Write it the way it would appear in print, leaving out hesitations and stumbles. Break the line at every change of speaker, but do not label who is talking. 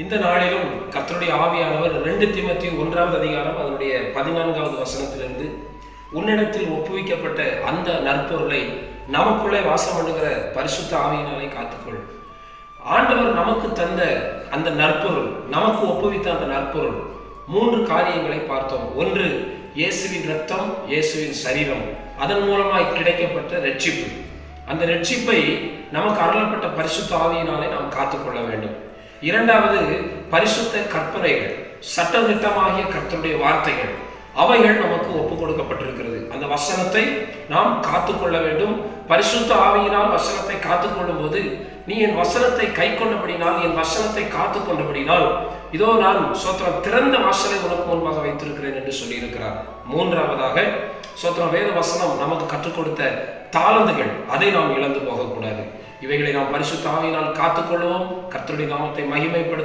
இந்த நாளிலும் கர்த்தருடைய ஆவியானவர் 2 தீமோத்தேயு 1வது அதிகாரம் அதனுடைய 14வது வசனத்திலிருந்து உன்னிடத்தில் ஒப்புவிக்கப்பட்ட அந்த நற்பொருளை நமக்குள்ளே வாசம் பண்ணுகிற பரிசுத்த ஆவியினாலே காத்துக்கொள். ஆண்டவர் நமக்கு தந்த அந்த நற்பொருள், நமக்கு ஒப்புவித்த அந்த நற்பொருள் 3 காரியங்களை பார்த்தோம். ஒன்று, இயேசுவின் இரத்தம், இயேசுவின் சரீரம், அதன் மூலமாய் கிடைக்கப்பட்ட ரட்சிப்பு. அந்த ரட்சிப்பை நமக்கு அருளப்பட்ட பரிசுத்த ஆவியினாலே நாம் காத்துக்கொள்ள வேண்டும். இரண்டாவது, பரிசுத்த கற்பனைகள், சட்டதிட்டமாகிய கர்த்தருடைய வார்த்தைகள், அவைகள் நமக்கு ஒப்பு கொடுக்கப்பட்டிருக்கிறது. அந்த வசனத்தை நாம் காத்துக்கொள்ள வேண்டும். பரிசுத்த ஆவியினால் வசனத்தை காத்துக்கொள்ளும் போது, நீ என் வசனத்தை கை கொண்டபடினால், என் வசனத்தை காத்துக்கொண்டபடினால், இதோ நான் சோத்திரம் திறந்த வாசலை உனக்கு முன்பாக வைத்திருக்கிறேன் என்று சொல்லியிருக்கிறார். மூன்றாவதாக, சோத்திரம் வேத வசனம் நமக்கு கற்றுக் கொடுத்த தாளந்துகள், அதை நாம் இழந்து போகக்கூடாது. இவைகளை நாம் பரிசுத்த ஆவியினால் காத்துக்கொள்வோம். கர்த்தருடைய நாமத்தை மகிமைப்படுத்த